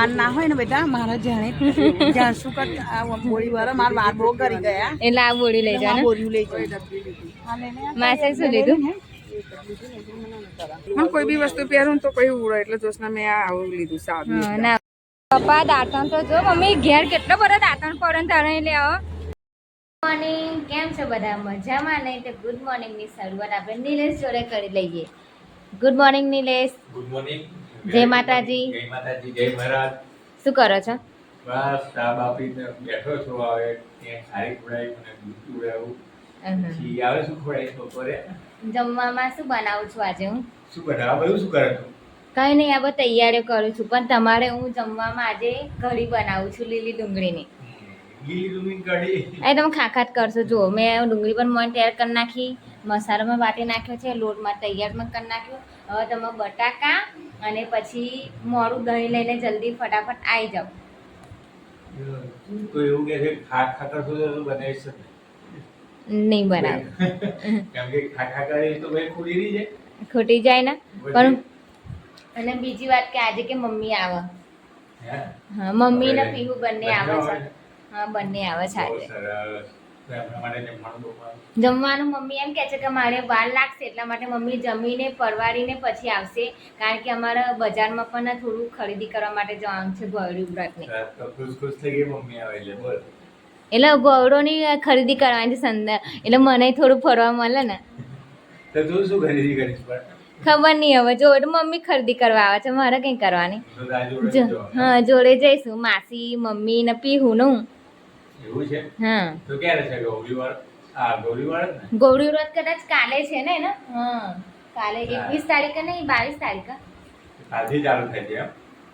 વાર ના હોય ને બેટા મારા જાણે જ્યાં શું કર બોરી વાળા મારા વાર બહુ કરી ગયા એટલે આ બોરી લઈ જાવ બોરી લઈ જાવ માસે શું લીધું મને કોઈ બી વસ્તુ પહેરું તો કઈ ઉડે એટલે જોશના મેં આવું લીધું સાદું ના પપ્પા દાંતણ તો જો મમ્મી ઘેર કેટલો બધો દાંતણ પડે ને તારે લે આવો મોર્નિંગ કેમ છો બધા મજામાં નહીં તો ગુડ મોર્નિંગ ની શરૂઆત આપણે નિલેશ જોડે કરી લઈએ good morning Nilesh good morning જય માતાજી જય માતાજી જય મહારાજ શું કરો છો બસ ચા બાપીને બેઠો છો હવે ત્યાં ખારી ખવડાવી મને દૂધ પીવડાવું પછી આવે શું ખવડાવી બપોરે જમવામાં શું બનાવું છું આજે હું શું બનાવે બધું શું કરે તું કઈ નહીં આ બધું તૈયારીઓ કરું છું પણ તમારે હું જમવામાં આજે કઢી બનાવું છું લીલી ડુંગળીની ગીલી ડુંગળી કઢી એ તમે ખાખાત કરશો જુઓ મેં ડુંગળી પણ મોણ તૈયાર કરી નાખી મસાલામાં વાટી નાખ્યો છે લોટમાં તૈયારમાં કરી નાખ્યો હવે તમે બટાકા અને પછી મોડું દહીં લઈને જલ્દી ફટાફટ આવી જાઓ તો એવું કે છે ખા કરશો તો બનાવીશ જ નહીં બનાવ કેમ કે ખા કરી તો ભાઈ ખુલી રહી જાય ખૂટી જાય ને પણ અને બીજી વાત કે આજે કે મમ્મી આવે હે હા મમ્મી ને પીહુ બંને આવે છે હા બંને આવે છે આજે સરસ તો એમના માટે જમવાનું બપોર જમવાનું મમ્મી એમ કહે છે કે મારે વાર લાગશે એટલા માટે મમ્મી જમીને પરવારીને પછી આવશે કારણ કે અમારા બજારમાં પણ થોડું ખરીદી કરવા માટે જવાનું છે ગૌરી વ્રતની તો ખુશ થઈ ગઈ મમ્મી આવે એટલે બોલ એટલે ગૌરોની ખરીદી કરવાની સંદર એટલે મને થોડું ફરવા મળે ને તો તું શું ખરીદી કરીશ પણ ખબર નહીં હવે જો એટલે મમ્મી ખરીદી કરવા આવે છે મારે કંઈ કરવાની તો તારી જોડે જ જવાનું. હા જોડે જઈશું માસી મમ્મી ને પીહું ને હું એવું છે હા તો ક્યારે છે ગૌરીવાડ ગૌરીવાડ જ ને ગૌરી વ્રત કદાચ કાલે છે ને હા કાલે 21 તારીખે નહીં 22 તારીખે કાલથી ચાલુ થાય છે એમ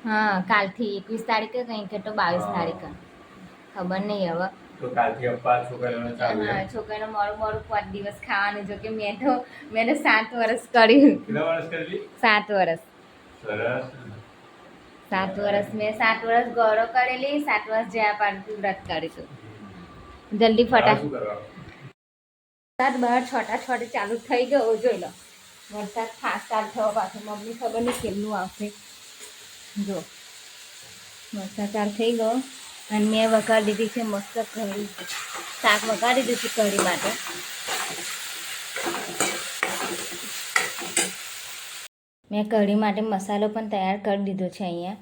હા કાલથી 21 તારીખે કંઈક તો 22 તારીખે ખબર નહીં હવે તો કાલથી અપ્પા છોકરીઓને ચાલુ હા છે છોકરાને મોડું 5 દિવસ ખાવાનું જો કે મેં તો 7 વર્ષ કર્યું કેટલા વર્ષ કરી 7 વર્ષ સરસ 7 વર્ષ મેં 7 વર્ષ ગૌરવ કરેલી 7 વર્ષ જયા પાડતું વ્રત કરીશું જલ્દી ફટા શું કરવાનું વરસાદ બહાર છોટા છોટે ચાલુ થઈ ગયો જોઈ લો વરસાદ ફાસ્ટ ચાલુ થયો પાછો મમ્મી ખબર નહીં કેમનું આવશે જો વરસાદ ચાલુ થઈ ગયો અને મેં વઘારી દીધી છે મસ્ત કઢી શાક વઘારી દીધું છે કઢી માટે મેં કઢી માટે મસાલો પણ તૈયાર કરી દીધો છે અહીંયા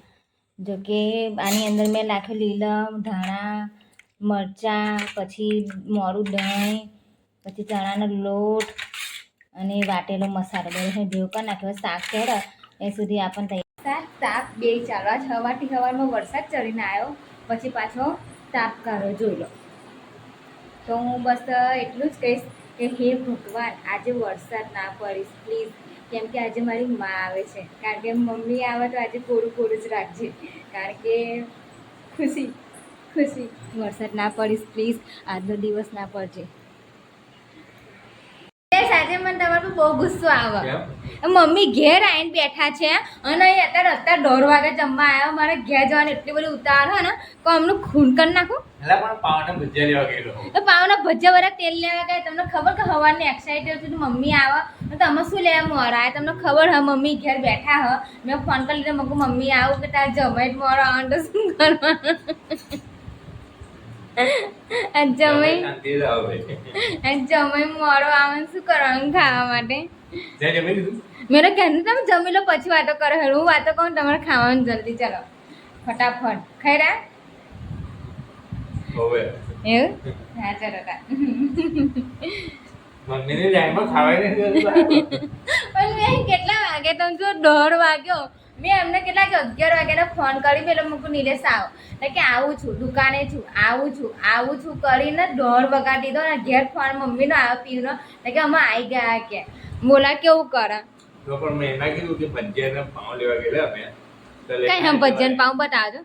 જો કે આની અંદર મેં નાખ્યું લીલમ ધાણા મરચાં પછી મોરું દહીં પછી ચણાનો લોટ અને વાટેલો મસાલો બધો ભેગો કરી નાખ્યો શાક ચડે એ સુધી આપણને તૈયાર શાક બે ચાલવા જ હવાથી હવામાં વરસાદ ચડીને આવ્યો પછી પાછો તાપ કાઢો જોઈ લો તો હું બસ એટલું જ કહીશ કે હે ભગવાન આજે વરસાદ ના પડીશ પ્લીઝ કેમ કે આજે મારી મા આવે છે કારણ કે મમ્મી આવે તો આજે કોરું કોરું જ રાખજે કારણ કે ખુશી ખુશી વરસાદ ના પડીશ પ્લીઝ આજનો દિવસ ના પડજે આજે મને તમારો બહુ ગુસ્સો આવે મમ્મી ઘેર આવીને બેઠા છે અને અત્યારે 1:30 વાગે જમવા આવ્યા મારે ઘેર જવાની એટલી બધી ઉતાર હોય ને તો અમનું ખૂન કરી નાખું એટલે પણ પાવના ભજીયા લેવા ગયેલો તો પાવના ભજીયા વાળા તેલ લેવા ગયા તમને ખબર કે હવારની એક્સાઇટેડ હતી મમ્મી આવે તો તમે શું લેવા મોરા તમને ખબર હા મમ્મી ઘેર બેઠા હ મેં ફોન કરી લીધો મગું મમ્મી આવું કે તારે જમાઈ જ મોડો આવે તો શું કરવાનું જમાઈ મોડો આવે શું કરવાનું ખાવા માટે મેં કહેતું તમે જમી લો પછી વાતો કરો હું વાતો કહું તમારે ખાવાનું જલ્દી ચાલો ફટાફટ ખાઈ રહ્યા એવું હા ચાલો મમ્મીની લાઈનમાં ખાવાય નથી પણ મેં કેટલા વાગે તમે જો 1:30 વાગ્યો મેં એમને કેટલા કે 11 વાગ્યાનો ફોન કરી પેલો મૂકું નિલેશ આવો કે આવું છું દુકાને છું આવું છું કરીને 1:30 વગાડી દીધો ને ઘેર ફોન મમ્મીનો આવ્યો પીવનો કે અમે આવી ગયા કે બોલા કેવું કરે તો પણ મેં એના કીધું કે ભજીયાના પાઉં લેવા ગયેલા અમે કઈ હમ ભજીયાના પાઉં બતાવજો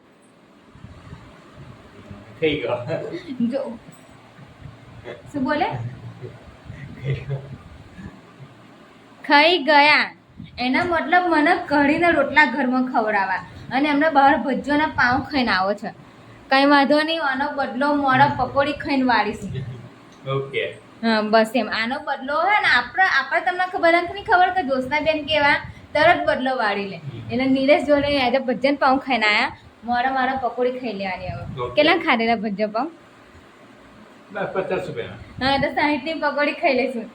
થઈ ગયો જો શું બોલે ખાઈ ગયા એના મતલબ મને કઢીના રોટલા ઘરમાં ખવડાવવા અને એમને બહાર ભજીયાના પાઉં ખાઈને આવો છે કંઈ વાંધો નહીં આનો બદલો મોડા પકોડી ખાઈને વાળીશું ઓકે હા બસ એમ આનો બદલો હોય ને આપણે તમને બધાને નહીં ખબર કે દોસ્તના બેન કેવા તરત બદલો વાળી લે એટલે નિલેશ જોડે આજે ભજીયાના પાઉં ખાઈને આવ્યા મારા પકોડી ખાઈ લેવાની હવે Okay. કેટલા ખાધેલા ભજીયા પાઉં બસ 50 રૂપિયા. હા તો 60 ની પકોડી ખાઈ લઈશું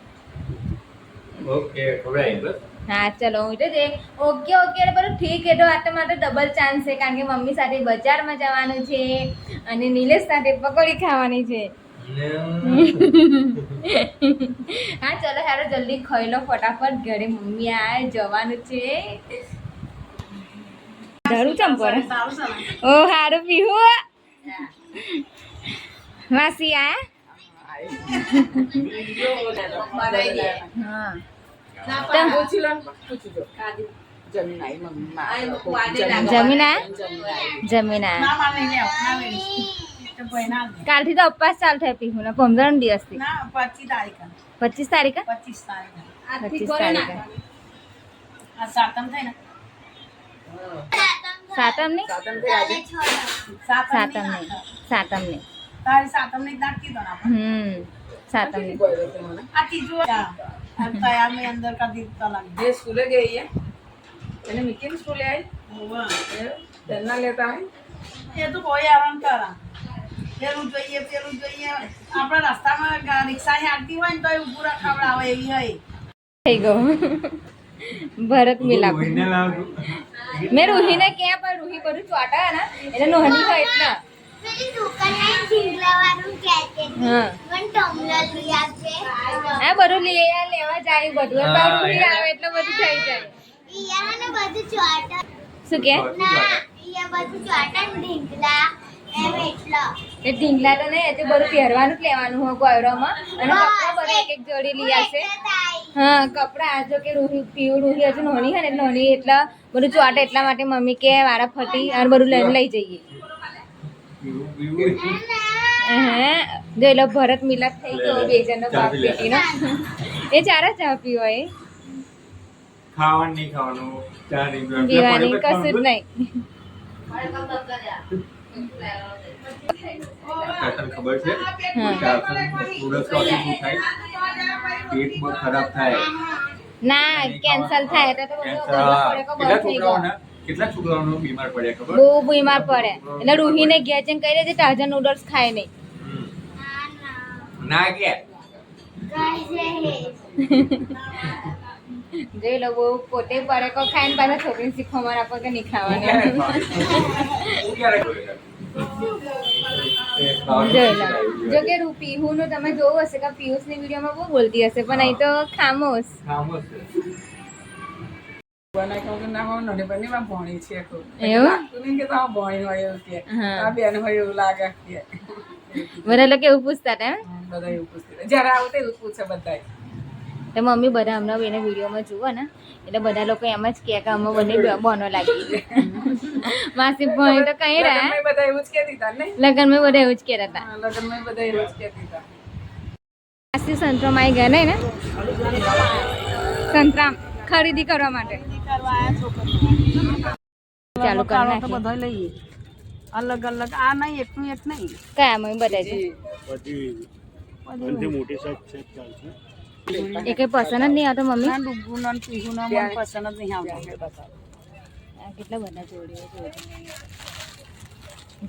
ઓકે ખવડાવી બસ. હા ચલો હું તો જે ઓકે એટલે બધું ઠીક એ તો આ તો મારે ડબલ ચાન્સ છે કારણ કે મમ્મી સાથે બજારમાં જવાનું છે અને નિલેશ સાથે પકોડી ખાવાની છે હા ચલો હારો જલ્દી ખાઈ લો ફટાફટ ઘરે મમ્મી આ જવાનું છે ધરું ચંપર ઓ હારું પીવું માસી આ હા જમીના કાલથી તો ઉપવાસ ચાલુ થાય પીવું ને 15 દિવસથી 25 તારીખે 25 તારીખે સાતમ નહીં સાતમ નહીં સાતમ નહીં अंदर का दिखता लग ये स्कूले गई है मैंने मिकी स्कूले आई चलना लेता है ये तो कोई आराम करा पेલું જોઈએ આપણા રસ્તામાં રિક્ષા હાલતી હોય ને તો એ પૂરા ખવડાવે એવી હોય થઈ ગયું ભરત મિલાપ કોઈને લાવજો. મેં રૂહીને ક્યાં પણ રૂહી બધું ચોટા ને એટલે નોહની હોય એટલે હા આ બધું લેવા જાય બધું તો રૂહી આવે એટલે બધું થઈ જાય શું કે એ ઢીંગલા તો નહીં એટલે બધું પહેરવાનું જ લેવાનું હોય ગોયરોમાં અને કપડા બધા એક જોડી લઈ આવશે હા કપડા જો કે રૂહી રૂહી હજુ નોની હોય ને નોની એટલે બધું ચોટે એટલા માટે મમ્મી કે વારા ફટી અને બધું લઈ જઈએ હા જો એટલે ભરત મિલાપ થઈ ગયો બે જણનો બાપ બેટીનો એ ચારા ચા પીવો એ ખાવાનું નહીં ખાવાનું ચા નહીં પીવાની કશું જ નહીં તને ખબર છે પેટ બહુ ખરાબ થાય ના કેન્સલ થાય એટલે તો બધું બંધ થઈ ગયો કેટલા છોકરાઓનો બીમાર પડ્યા ખબર બહુ બીમાર પડે એટલે રૂહીને ઘેર જઈને કહી દેજે તાજા નૂડલ્સ ખાય નહીં ના કે જોઈ લો બહુ પોતે પડે કો ખાઈને પાછા છોકરીને શીખવા આપો કે નહીં ખાવાનું જોઈ લો જો કે પીહુનું તમે જોવું હશે કે પિયુષની વિડીયોમાં બહુ બોલતી હશે પણ અહીં તો ખામોશ બના કહું ના હું નોને બની માં ભણી છે કો એવું તું કે તો ભણી હોય એવું કે આ બેન હોય એવું લાગે કે બધા લોકો એવું પૂછતા હતા બધા એવું પૂછે જ્યારે આવતે એવું પૂછે બધા તો મમ્મી બધા હમણાં બેને વિડીયોમાં જુઓ ને એટલે બધા લોકો એમ જ કહે કે અમે બંને બોનો લાગી માસી ભણી તો કઈ રહ્યા લગનમાં બધા એવું જ કહેતી હતા ને લગ્નમાં બધા એવું જ કહેતા હતા લગનમાં બધા એવું જ કહેતી હતા માસી સંતરામાં આવી ગયા નહીં ને સંતરામ ખરીદી કરવા માટે ચાલુ કરી તો નાખી બધો લઈએ અલગ અલગ આ નહીં એકનું એક નહીં કયા મમ્મી બધા છે મોટી સાઈઝ છે ચાલશે એ કઈ પસંદ જ નહીં આવતો મમ્મી ના ડુગુનો ને પીહુનો મને પસંદ જ નહીં આવતો આ કેટલા બધા જોડીઓ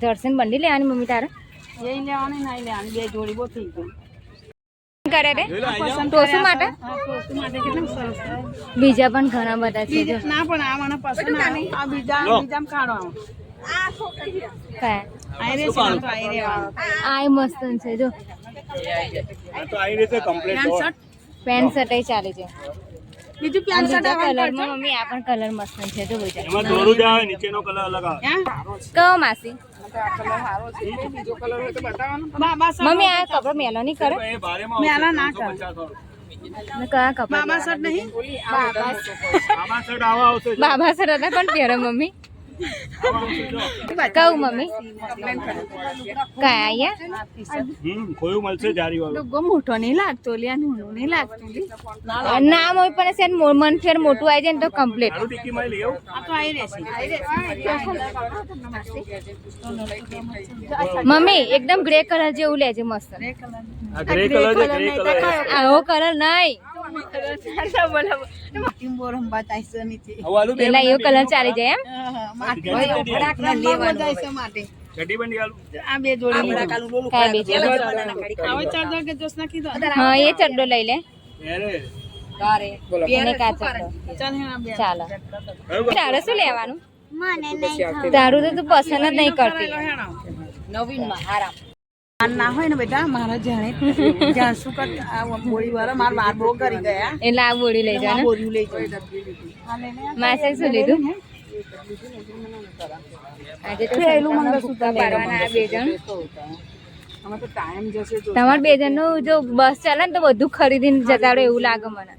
જર્સન બંડી લેવાની મમ્મી તારે એ લેવાની નહીં લેવાની બે જોડી બહુ થઈ ગઈ કરે રે ટોસુ માટે કેટલું સરસ બીજા પણ ઘણા બધા છે જો ના પણ આ મને પસંદ આવે આ બીજામાં કાઢો કયા આયરે છે તો આયરે આ મસ્ત છે જો આ તો આવી રીતે કમ્પ્લીટ પેન્ટ શર્ટ ચાલે છે બીજું પેન્ટ શર્ટ કલરમાં મમ્મી આ પણ કલર મસ્ત છે જો બીજા એમાં દોરું જ આવે નીચેનો કલર અલગ આવે કહો માસી બીજો કલર હોય તો બતાવવાનો બાબા મમ્મી આ કપડો મેલો નહીં કરે એ ભારેમાં મેલા ના કરે કયા કપડા બાબા શર્ટ નહીં આમાં શર્ટ આવા આવશે બાબા સર હતા પણ પહેરો મમ્મી કહું મમ્મી કયા અહીંયા ખોયું મળશે જારી વાળું ડુગો મોટો નહીં લાગતો લ્યા નાનું નહીં લાગતું નામ હોય પણ છે મન ફેર મોટું આવી જાય ને તો કમ્પ્લીટ આલુ ટિક્કી માં લઈ આવ આ તો આયરે છે મમ્મી એકદમ ગ્રે કલર જેવું લેજે મસ્ત આ ગ્રે કલર છે ગ્રે કલર આવો કલર નહીં ટીમ્બો રંબા ચાઈસે નીચે હવે આલુ બે પેલા એવો કલર ચાલી જાય એમ માટે ચડ્ડી બંડી આલુ આ બે જોડી કાંઈ બે જોડી. હવે ચાર્જર કે જોસના કીધું હા એ ચડ્ડો લઈ લે અરે એને કા ચડ્ડો ચાલ હે બે ચાલો તારે શું લેવાનું તારું તો તું પસંદ જ નહીં કરતી ના હોય ને બેટા મારા જાણે જાણ શું કરતા આ બોરી વાળા માર બાર બહુ કરી ગયા એટલે આ બોડી લઈ જા ને બોરી લઈ જાય માસે શું લીધું આજે તો સૂતા પાડવાના આ બે જણ અમે તો ટાઈમ જશે તો તમારે બે જણ નું જો બસ ચાલે ને તો બધું ખરીદીને જતા રહે એવું લાગે મને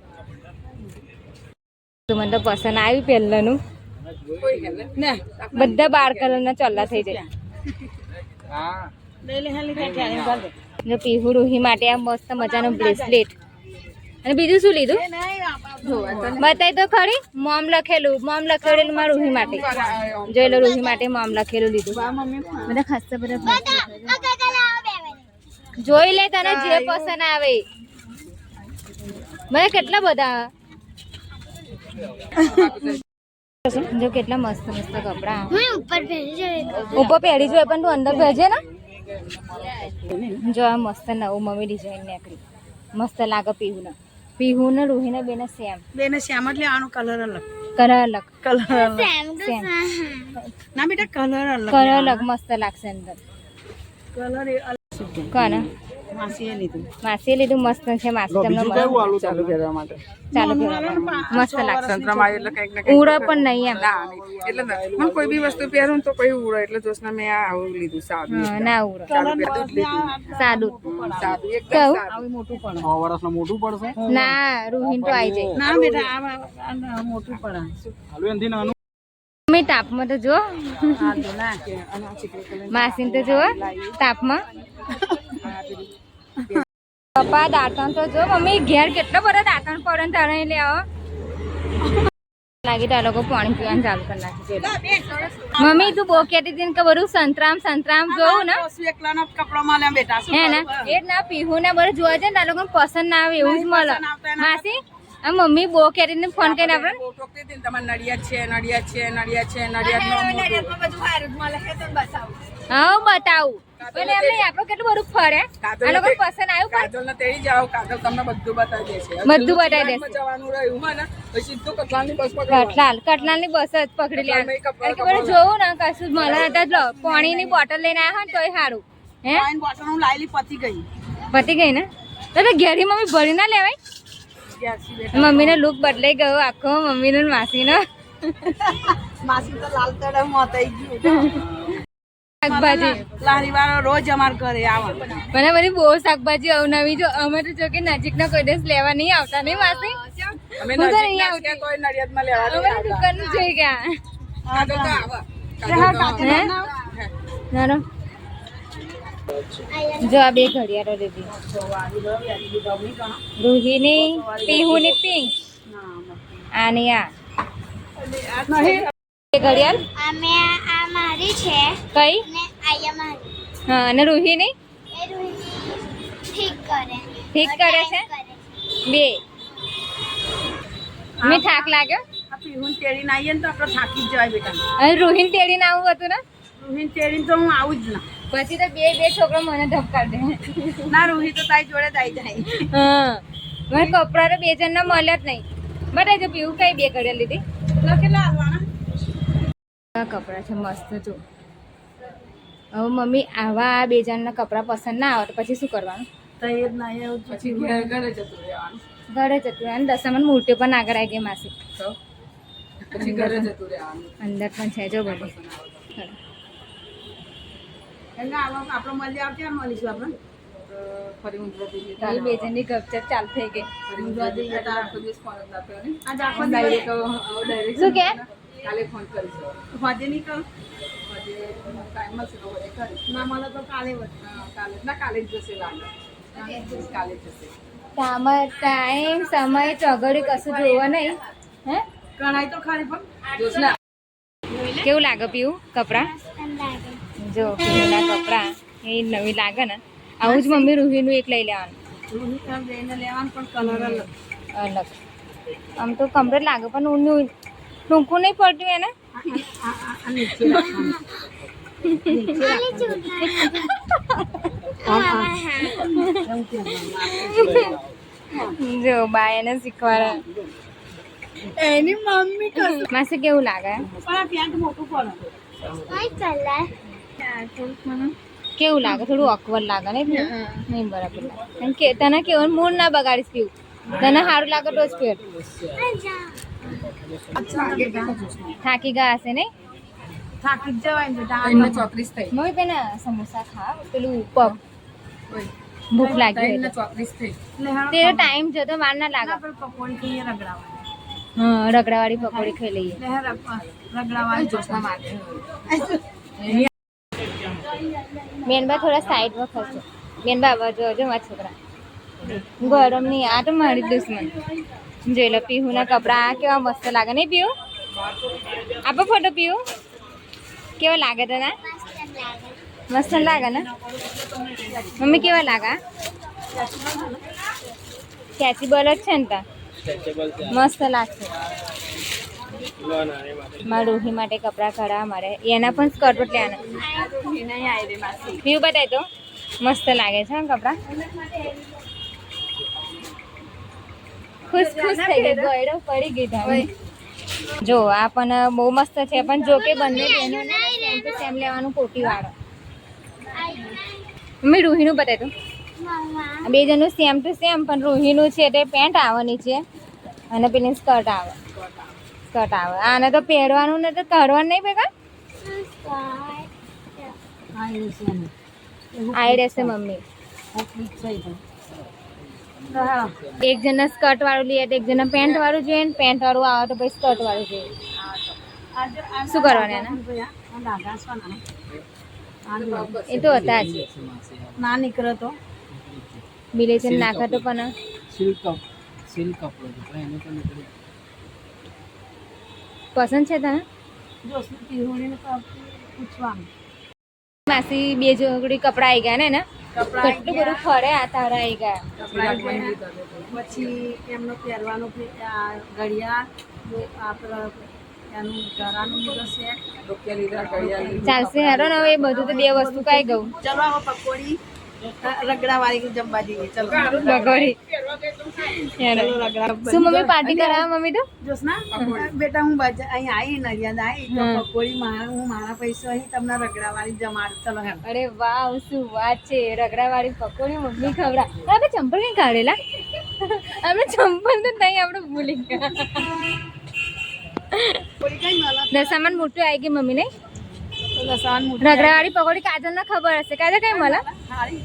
તો મને તો પસંદ આવ્યું પહેલાનું કોઈ હેલે ને બધા 12 કલરના ચોલ્લા થઈ જાય હા લઈ લે હેલી કાઢી ચાલ જો પીહુ રૂહી માટે આ મસ્ત મજાનો બ્રેસલેટ અને બીજું શું લીધું બતાય તો ખરી મોમ લખેલું માં રૂહી માટે જોઈ લો રૂહી માટે મોમ લખેલું લીધું બધા ખાસ બધા જોઈ લે તને જે પસંદ આવે મને કેટલા બધા જો કેટલા મસ્ત મસ્ત કપડા ઉપર પહેરી જોઈએ પણ તું અંદર પહેરજે ને જો આ મસ્ત નવું મમ્મી ડિઝાઇન નીકળી મસ્ત લાગે પીહુ ને રૂહી ને બેને સેમ બેને શ્યામ જ લેવાનો કલર અલગ કલર અલગ સેમ ના બેટા કલર અલગ કલર અલગ મસ્ત લાગશે અંદર કલર એ અલગ કોને માસીએ લીધું માસીએ લીધું મસ્ત છે માસી તમને આલુ ચાલુ કરવા માટે ચાલુ મસ્ત લાગશે સંતરામાં એટલે કંઈક ને ઉડે પણ નહીં એમ ના એટલે હું કોઈ બી વસ્તુ પહેરું તો કોઈ ઉડે એટલે જોશના મેં આ આવું લીધું સાદું હા, ના ઉડે સાદું લીધું સાદું સાદું એકદમ કહું આવી મોટું પડે 6 વર્ષનું મોટું પડશે ના રૂહીન તો આવી જાય ના બેટા આ મોટું પડે આલુ એનથી નાનું મમ્મી તાપમાં તો જો હા તો ના માસીને તો જો તાપમાં પપ્પા દાંતણ તો જો મમ્મી ઘેર કેટલો બધો દાંતણ પડે ને તારે લે આવો લાગી તો આ લોકો પાણી પીવાનું ચાલુ કરી નાખી મમ્મી તું બહુ કહેતી હતી ને કે બધું સંતરામ જોવું ને એકલાના કપડામાં લે બેટા શું હે ને એ જ ના પીહુ ને બધું જોવા જાય ને આ લોકોને પસંદ ના આવે એવું જ મળે માસી આ મમ્મી બહુ કહેતી ને ફોન કરીને આપણે તમારે નડિયાદ છે હા બતાવું પણ એમને આપણો કેટલું બધું ફરે આ લોકો પસંદ આવ્યું પણ કાજલ ને તેડી જાઓ કાજલ તમને બધું બતાવી દેશે બધું બતાવી દેશે. જવાનું રહ્યું મને પછી સીધું કટલાની બસ પકડો કટલાલની બસ જ પકડી લે બધું જોવું ને કશું મળે નતા લો પાણીની બોટલ લઈને આવ્યા હોય ને તોય સારું હે પાણી બોટલ હું લાઈલી પતી ગઈ પતી ગઈ ને તો ઘેરી મમ્મી ભરી ના લેવાય ગેસી બેટા મમ્મીનો લુક બદલાઈ ગયો આખો મમ્મીનો ને માસીનો માસી તો લાલ તળે મોતાઈ ગયું શાકભાજી લારી વાળો રોજ અમાર ઘરે આવે મને બધી બહુ શાકભાજી અવનવી જો અમે તો જો કે નજીકના કોઈ દિવસ લેવા નહીં આવતા નહીં માસી અમે હું તો નહીં નજીકના આવતી. છે, કોઈ નડિયાદમાં લેવા અમે તો દુકાન જોઈ ગયા કાજલ તો આવા હે નાનો જો આ બે ઘડિયાળો લીધી રૂહીની પીહુની પિંક આની આ એ ઘડિયાળ અમે આ મારી છે કઈ ને આયા મારી હા અને રૂહીની એ રોહિણી ઠીક કરે ઠીક કરે છે બે મેં થાક લાગ્યો આ પીહુન તેડીને આવીએ ને તો આપણે થાકી જ જવાય બેટા અને રૂહીને તેડીને આવું હતું ને રૂહીને તેડીને તો હું આવું જ ના પછી તો બે છોકરો મને ધપકાર દે ના રૂહી તો તારી જોડે જ આવી જાય હા મને કપડા તો બે જણના મળ્યા જ નહીં બતાવી જો પીવું કઈ બે ઘડિયાળ લીધી કેટલા આવવાના આ કપડાં છે મસ્ત જો હવે મમ્મી આવા બે જણના કપડાં પસંદ ના આવે તો પછી શું કરવાનું તો એ જ ના એવું પછી ઘરે જતું રહેવાનું ઘરે જતું અને દશામાં મૂર્તિઓ પણ આગળ આવી ગઈ માસી તો પછી ઘરે જતું રહેવાનું અંદર પણ છે જો બધી એટલે આપણો મળી આવશે ને મળીશું આપણે ફરી ઊંધવા જઈએ એ બે જણની ગપચપ ચાલુ થઈ ગઈ ફરી ઊંધવા જઈએ તો આખો દિવસ ફોન જ ના કર્યો ને. આજે આખો ડાયરેક્ટ શું કે કાલે ફોન કરીશું હોજે નહીં કહું હજી ટાઈમ મળશે તો વળી કરીશ. ના મળે તો કાલે વળે. કાલે જ જશે લાગે કાલે જ જશે ટાઈમ સમય ચોઘડી કશું જોવો નહીં હે કણાઈ તો ખાલી પણ જોશના કેવું લાગે પીવું કપડાં લાગે જો પીવુંના કપડાં એ નવી લાગે ને આવું જ મમ્મી રૂહીનું એક લઈ લેવાનું રૂહી કામ જઈને લેવાનું પણ કલર અલગ અલગ આમ તો કમ્પ્લીટ લાગે પણ ઊંધું ટૂંકું નહીં પડતું એને જો બા એને શીખવાડે એની મમ્મી કશું માસી કેવું લાગે પણ આ પેન્ટ મોટું પડે કઈ કલર કેવું લાગે થોડું ઓકવર્ડ લાગે ને નહીં બરાબર લાગે કેમ કે તને કેવું મૂડ ના બગાડીશ પીવું તને સારું લાગે તો જ પહેર થાકી ગયા હશે નહીં થાકી જ જવાય ને બેટા ત્રણને 34 થઈ મમ્મી પેલા સમોસા ખા પેલું પગ ભૂખ લાગી હોય ત્રણને તો. 34 થઈ તે ટાઈમ જતો વાર ના લાગે પકોડી ખાઈએ રગડાવાળી હા રગડાવાળી પકોડી ખાઈ લઈએ રગડાવાળી જોશના માટે બેનબા થોડા સાઈડમાં ખસજો બેનબા જો જો મારા છોકરા ગરમ નહીં આ તો મારી દુશ્મન જોઈ લો પીહુના કપડાં આ કેવા મસ્ત લાગે નહીં પીહુ આપો ફોટો પીહુ કેવો લાગે તને મસ્ત લાગે ને મમ્મી કેવા લાગે કેચીબલ જ છે ને તા મસ્ત લાગશે મારા રૂહી માટે કપડાં કઢાવવા મારે એના પણ સ્કર્ટ પર લેવાના પીવું બતાય તો મસ્ત લાગે છે ને કપડાં ખુશ ખુશ થઈ ગઈ ગોયડો પડી ગઈ તમે જો આ પણ બહુ મસ્ત છે પણ જો કે બંને બહેનોને સેમ ટુ સેમ લેવાનું કોટી વાળો મમ્મી રૂહીનું બતાય તો મમ્મા બે જણનું સેમ ટુ સેમ પણ રૂહીનું છે તે પેન્ટ આવવાની છે અને પેલી સ્કર્ટ આવે આને તો પહેરવાનું ને તો કાઢવાનું નહીં ભેગા આવી રહેશે મમ્મી એક જણને સ્કર્ટ વાળું લઈએ તો એક જણને પેન્ટ વાળું જોઈએ ને પેન્ટ વાળું આવે તો પછી સ્કર્ટ વાળું જોઈએ શું કરવાનું એના એ તો હતા જ ના નીકળે તો બિલેચન નાખે તો પણ સિલ્ક કપડો છે પણ એને તો નીકળી પસંદ છે તને જોશનું પીહોળીને પૂછવાનું માસી બે જોડી કપડા આવી ગયા ને એને કપડાં કેટલું બધું ફરે આ તારા આવી ગયા પછી એમનો પહેરવાનું ઘડિયાળ આપણે એનું ગળાનું લીધો છે રૂપિયા લીધા ઘડિયાળ લીધી. ચાલશે હેરો ને હવે એ બધું તો બે વસ્તુ કઈ ગયું ચલો હવે પકોડી રગડાવાળી જમવા જઈએ ચલો બગોડી હેરો. શું મમ્મી પાર્ટી કરાવે મમ્મી તો જોશના બેટા હું અહીં આવી નડિયાદ આવી તો પકોડી હું મારા પૈસા અહીં તમને રગડાવાળી જમાડું ચલો હેમ અરે વાવ શું વાત છે રગડાવાળી પકોડી મમ્મી ખવડા આપણે ચંપલ કઈ કાઢેલા આપણે ચંપલ તો ત્યાં આપણે ભૂલી ગયા પકોડી કઈ મળે દશામાં મોટું આવી ગઈ મમ્મી ને તો લસણ મૂઠી રગડાવાળી પકોડી કાજલ ને ખબર હશે કાજલ કઈ મળે સારી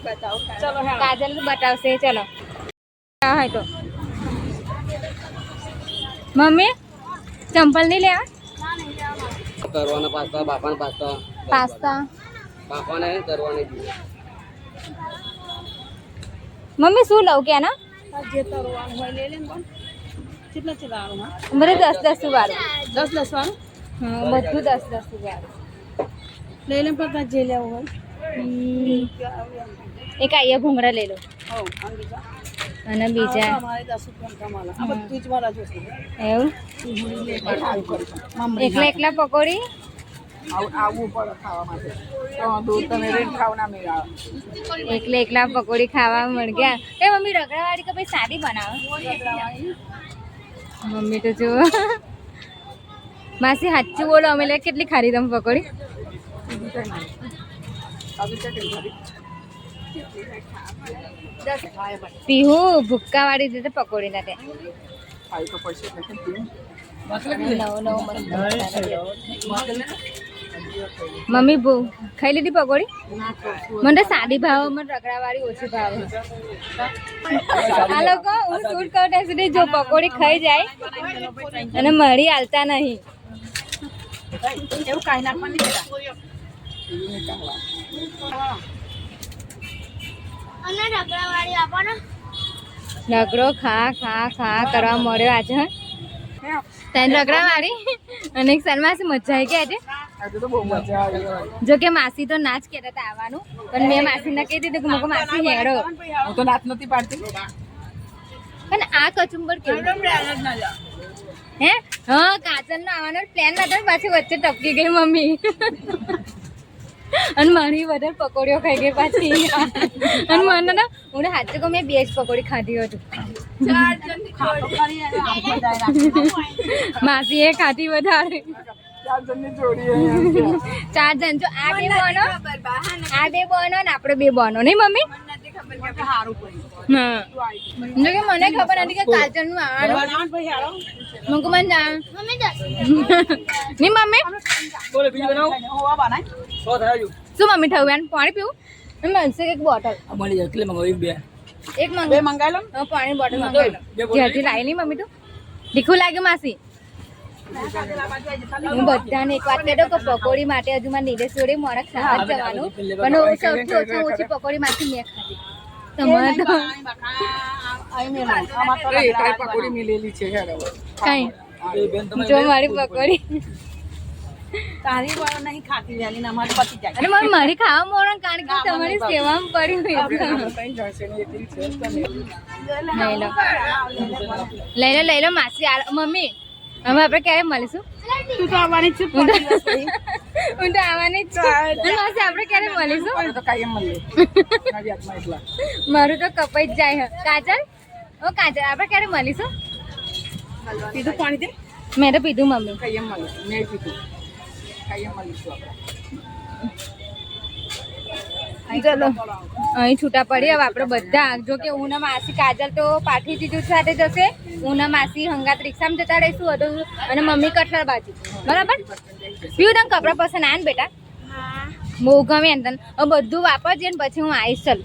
બતાવો ચલો હેમ કાજલ બતાવશે ચલો હા તો મમ્મી ચંપલ નહીં લેવા તરવાના પાસ્તા બાપાના પાસ્તા પાસ્તા બાપાને તરવાને મમ્મી શું લઉં કે ના જે તરવાનું હોય લઈ લે ને પણ કેટલા ચલાવવાનું હા બરે 10 વાળું 10 લસવાનું હા બધું 10 વાળું લઈ લે પણ જે લેવું હોય એક આયા ઘૂંઘરા લઈ લો હો અંગીકા અને બીજા અમારે 10 રૂપિયા કમાલા આ બધું જ મારા જોશે એવું એકલા પકોડી આવવું પડે ખાવા માટે તો દૂધ તમે રેટ ખાવ ના મેળ આવે એકલા પકોડી ખાવા મળ ગયા કે મમ્મી રગડાવાળી કે પછી સાદી બનાવે મમ્મી તો જો માસી સાચું બોલો અમે લે કેટલી ખારી તમે પકોડી પીહુ ભૂક્કા વાળી દીધે પકોડી ના ત્યાં ખાઈ તો પડશે એટલે કેમ? નવો મમ્મી ભૂ ખાઈ લીધી પકોડી મને તો સાદી ભાવ મને રગડાવાળી ઓછી ભાવ આ લોકો હું શૂટ કરું ત્યાં સુધી જો પકોડી ખાઈ જાય અને મળી હાલતા નહીં એવું કાંઈ નાખવાનું નહીં અને રગડાવાળી આપો ને રગડો ખા કરવા મળ્યો આજે તને રગડાવાળી અને એક સનમાસી મજા આવી ગયા આજે આજે તો બહુ મજા આવી જો કે માસી તો ના જ કહેતા હતા આવવાનું પણ મેં માસીને કહી દીધું કે મૂકો માસી હેડો હું તો નાચ નથી પાડતી પણ આ કચુંબર કેવું હે હા કાજલ નો આવવાનો પ્લાન હતો પાછી વચ્ચે ટપકી ગઈ મમ્મી અને મારી વધારે પકોડીઓ ખાઈ ગઈ પાછી અને મને ના હું હાથે કહું મેં 2 જ પકોડી ખાધી હતું માસી એ ખાધી વધારે 4 જણની જોડી અહીંયા. 4 જણ જો આ 2 બનો ને આપણે 2 બનો નહીં મમ્મી હા જો કે મને ખબર નથી કે કાજલ નું આવવાનું મને જાણ મમ્મી દસ નહીં મમ્મી બોલે બીજું બનાવો 100 થયા જો શું મમ્મી થયું એમ પાણી પીવું મળશે એક બોટલ આ મળી જાય એટલે મંગાવી 2 એક મંગાવી મંગાવી લો. પાણી બોટલ મંગાવી લો જ્યાંથી લાવી નહીં મમ્મી તો તીખું લાગ્યું માસી હું બધાને એક વાત કહી દઉં કે પકોડી માટે હજુ મારે નીલેશ જોડે મોડા ખાવા જ જવાનું પણ સૌથી ઓછામાં ઓછી પકોડી માંથી મેં ખાધી તમારે તો એ તારી પકોડી મિલેલી છે હેડ હવે. કઈ એ બેન તમે જો મારી પકોડી તારી વાળો નહીં ખાતી વહેલી ને અમારે પતી જાય અને મારી ખાવા મોડો કારણ કે તમારી સેવામાં પડી હોય એટલે. તઈ જશે ને એકલી છે તને. લઈ લો માસી મમ્મી હવે આપણે ક્યારે મળીશું તું તો આવવાની જ છે હું તો આવવાની જ છું અને માસી આપણે ક્યારે મળીશું મને તો કાયમ મળે મારી હાથમાં એટલા. મારું તો કપાઈ જ જાય હે. કાજલ કાજલ આપણે ક્યારે મળીશું પીધું પાણી દે મેં તો પીધું મમ્મી કાયમ મળે મેં કીધું કાયમ મળીશું આપણે. ચલો અહીં છૂટા પડી હવે આપણે બધા જો કે હું ને માસી કાજલ તો પાઠી જીજુ સાથે જશે હું ને માસી હંગાત રિક્ષામાં જતા રહીશું હતું અને મમ્મી કઠલાલ બાજુ બરાબર પીવું તને કપડાં પસંદ આવે ને બેટા બહુ ગમે ને તને હવે બધું વાપરજે ને પછી હું આવીશ ચાલ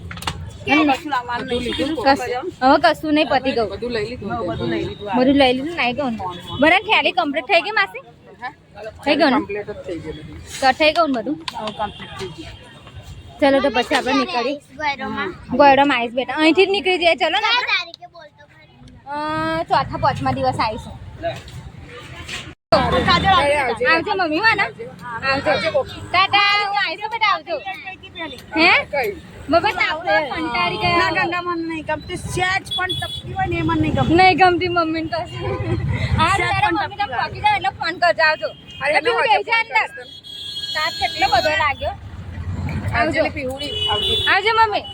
હવે કશું નહીં પતી ગયું બધું લઈ લીધું બધું લઈ લીધું બધું લઈ લીધું નાઈ ગયું ને બરાબર થેલી કમ્પ્લીટ થઈ ગઈ માસી થઈ ગયું ને કમ્પ્લીટ જ થઈ ગયું બધું. થઈ ગયું ને બધું ચલો તો પછી આપણે નીકળી ગોયડોમાં આવીશ બેટા અહીંથી જ નીકળી જઈએ ચલો ને આપણે તારીખે બોલતો ખરી ચોથા પાંચમા દિવસ આવીશું આવજો મમ્મી વાના આવજો ટાટા હું આવીશું બેટા આવજો હે કઈ બબા તાવડો કંટાળી ના ગયા ગંગા મને નહીં ગમતી સેજ પણ ટપકી હોય ને એ મને નહીં ગમતું નહીં ગમતી મમ્મીને તો હા તારા મમ્મી તો પકી જાય એટલે ફોન કરજો આવજો અરે તું બેસી જા અંદર તાપ કેટલો બધો લાગ્યો આવજો પીવડી આવજે. આવજો મમ્મી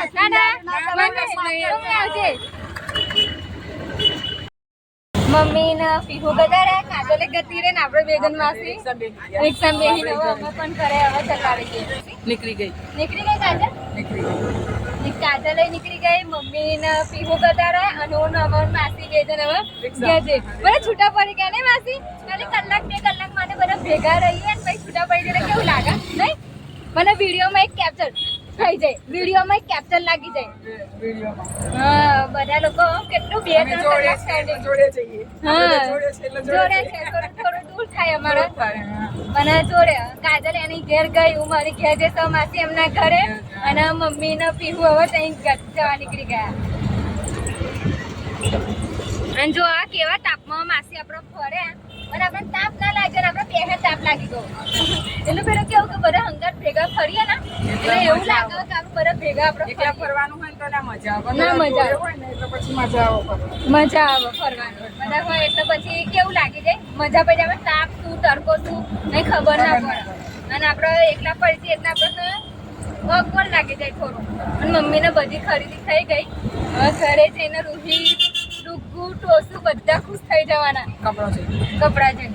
ટાટા મમ્મી આવજે મમ્મી ને પીહુ ગજારે કાજલે ગતી રે ને આપણે બેગન માસી રિક્ષા બેહીને હવે અમે પણ ઘરે હવે ચલાવી દઈએ નીકળી ગઈ નીકળી ગઈ કાજલ નીકળી ગઈ કાજલ નીકળી ગઈ મમ્મી ને પીહુ ગજારે અને હું ને અમાર માસી બે જણ હવે ગયા છે મને છૂટા પડી ગયા ને માસી ખાલી કલાક 2 કલાક માટે બધા ભેગા રહીએ અને પછી છૂટા પડી જાય કેવું લાગે નહીં મને વિડીયોમાં એક કેપ્ચર થઈ જાય વિડીયોમાં એક કેપ્ચર લાગી જાય વિડીયોમાં હા બધા લોકો કેટલું 2-3 કલાક standing. જોડે જઈએ હા જોડે છે એટલે જોડે છે થોડું દૂર થાય અમારા હા. મને જોડે કાજલ એની ઘેર ગઈ હું મારી ઘેર જતો માસી એમના ઘરે અને મમ્મી ને પીહુ હવે ત્યાં જવા નીકળી ગયા અને જો આ કેવા તાપમાં માસી આપણો ફરે અને આપણે તાપ ના લાગે ને આપણે પહેલા તાપ લાગી ગયો એટલે પેલું કેવું કે બધા હંગાત ભેગા ફરીએ ને એટલે એવું લાગે કે આપણે બધા ભેગા આપણે એકલા ફરીએ. ફરવાનું હોય ને તો ના મજા આવે ના મજા આવે. હોય ને એટલે પછી મજા આવે ફરવાની. મજા આવે ફરવાનું બધા હોય એટલે પછી કેવું લાગી જાય મજા પડી જાય તાપ શું તડકો શું કઈ ખબર ના પડે અને આપણે એકલા પડી જઈએ એટલે આપણે બગવર લાગી જાય થોડું અને મમ્મીને બધી ખરીદી થઈ ગઈ હવે ઘરે જઈને રૂહી ડુગ્ગુ ટોસું બધા ખુશ થઈ જવાના કપડો છે કપડાં છે